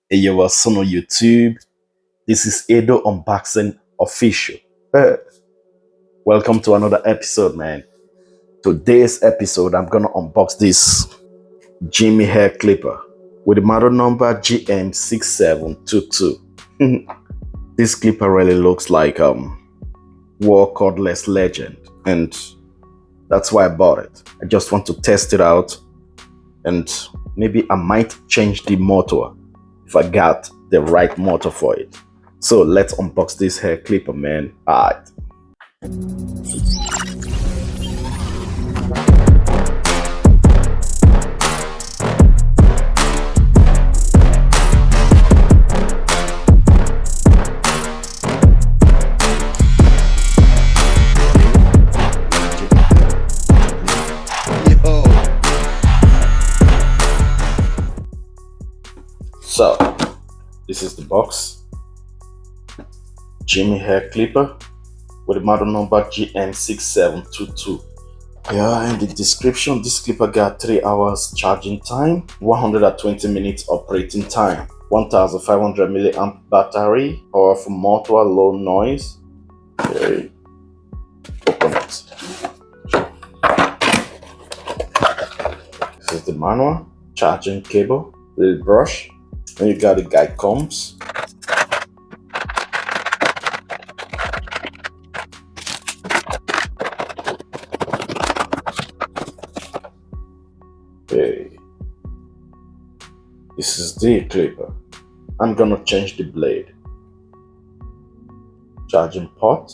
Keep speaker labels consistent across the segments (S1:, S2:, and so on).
S1: Hey, yo, what's on YouTube? This is Edo Unboxing Official. Uh, Welcome to another episode, man. Today's episode, I'm gonna unbox this Geemy hair clipper with the model number GM6722. This clipper really looks like war cordless legend, and that's why I bought it. I just want to test it out, and maybe I might change the motor if I got the right motor for it. So let's unbox this hair clipper, man. Alright. Yo. So this is the box. Geemy hair clipper with the model number GM6722. Yeah, in the description, this clipper got 3 hours charging time, 120 minutes operating time, 1500 milliamp battery, powerful motor, low noise. Okay, open it. This is the manual, charging cable, little brush, and you got the guide combs. Okay, this is the clipper. I'm gonna change the blade. Charging port.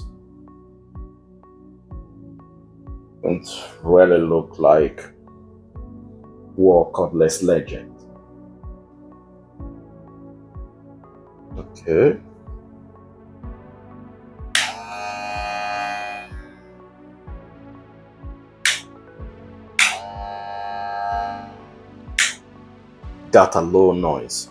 S1: And really look like war cordless legend. Okay. Got a low noise.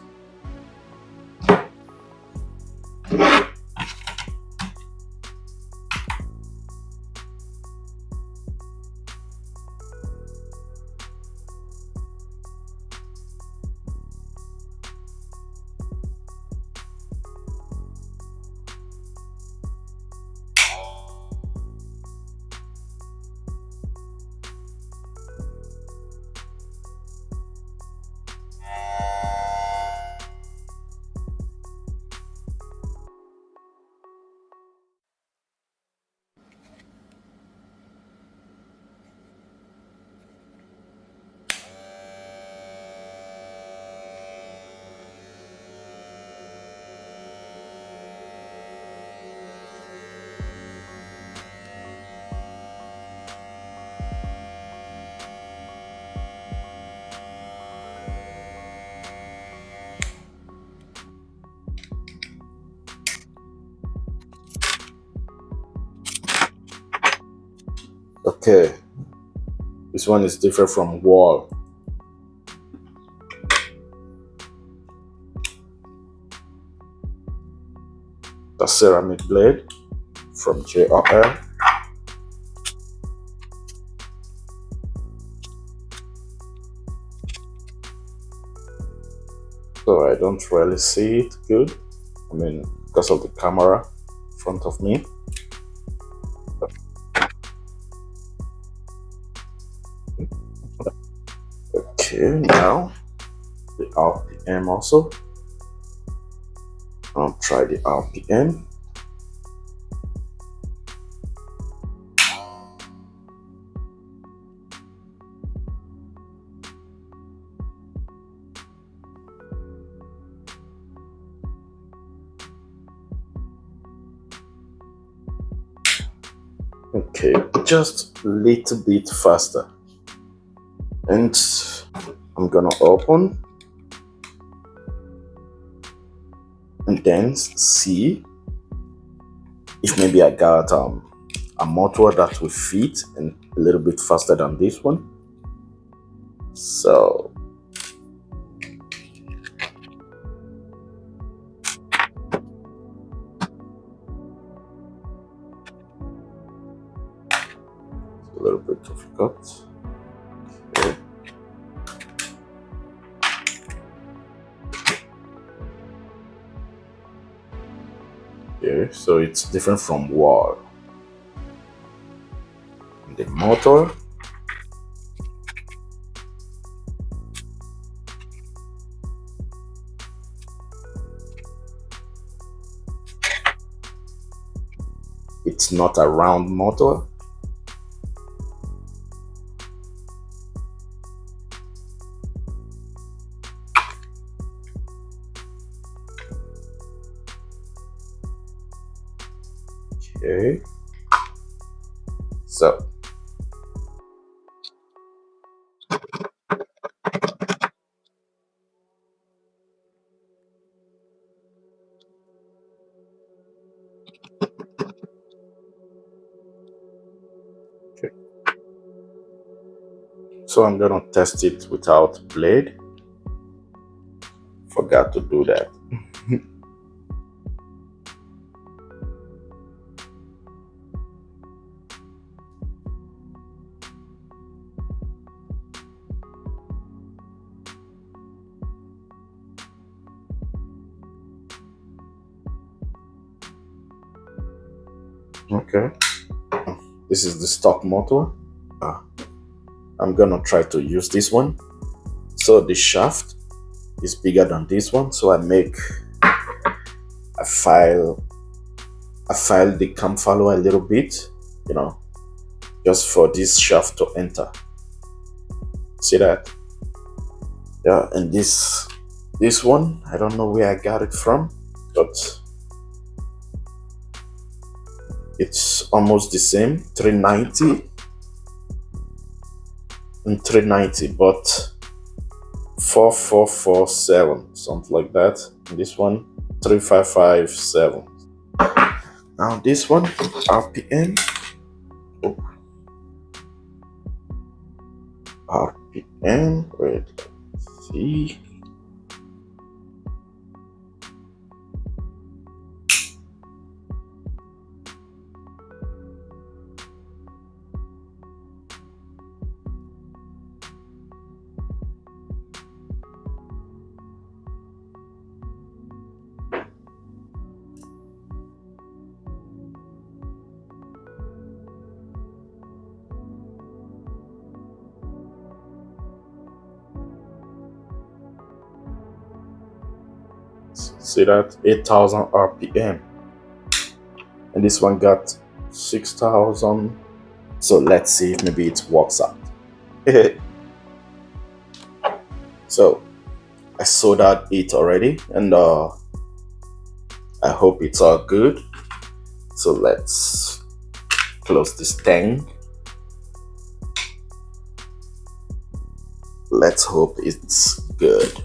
S1: Okay, this one is different from wall. The ceramic blade from JRL. So I don't really see it good. I mean, because of the camera in front of me. Okay, now the RPM also. I'll try the RPM. Okay, just a little bit faster. And I'm gonna open and then see if maybe I got a motor that will fit and a little bit faster than this one. So a little bit difficult. Okay. Okay, so it's different from wall. The motor. It's not a round motor. Okay. So okay. So I'm gonna test it without blade. Forgot to do that. Okay. This is the stock motor. I'm gonna try to use this one. So the shaft is bigger than this one. So I file the cam follower a little bit, you know, just for this shaft to enter. See that? Yeah, and this one, I don't know where I got it from, but it's almost the same, 390 and 390, but 4447, something like that. And this one, 3557. Now this one, RPM. Oh, RPM. Wait, let's see. See that? 8,000 RPM. And this one got 6,000. So let's see if maybe it works out. So I soldered it already, and I hope it's all good. So let's close this thing. Let's hope it's good.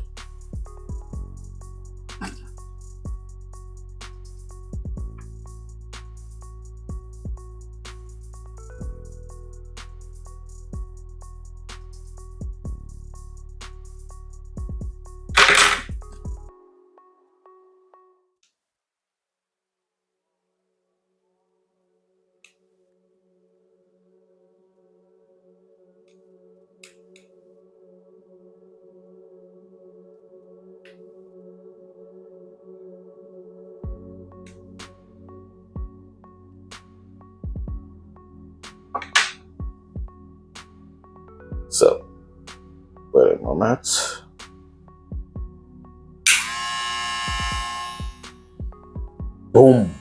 S1: So wait a moment. Boom.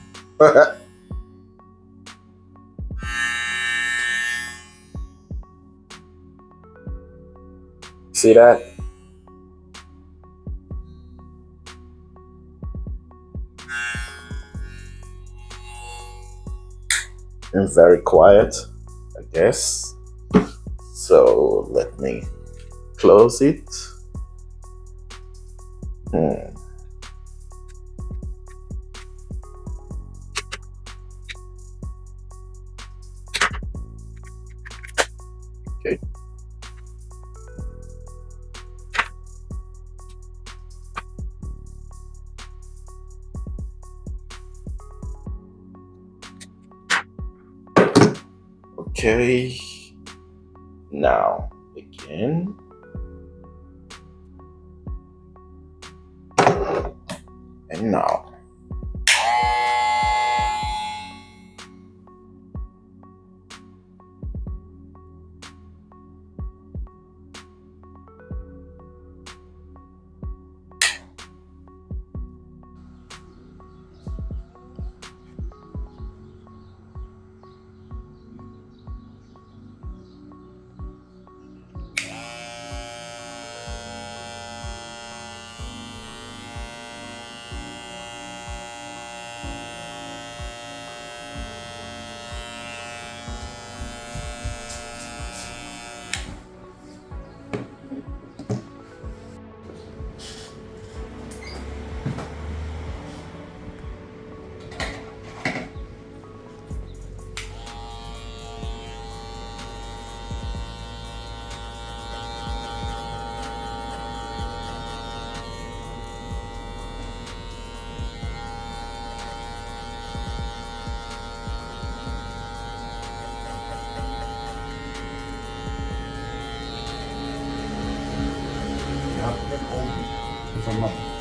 S1: See that? And very quiet, I guess. So let me close it. Okay. Okay. Now again. And now.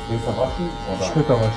S2: Besser waschen oder?
S3: Später waschen.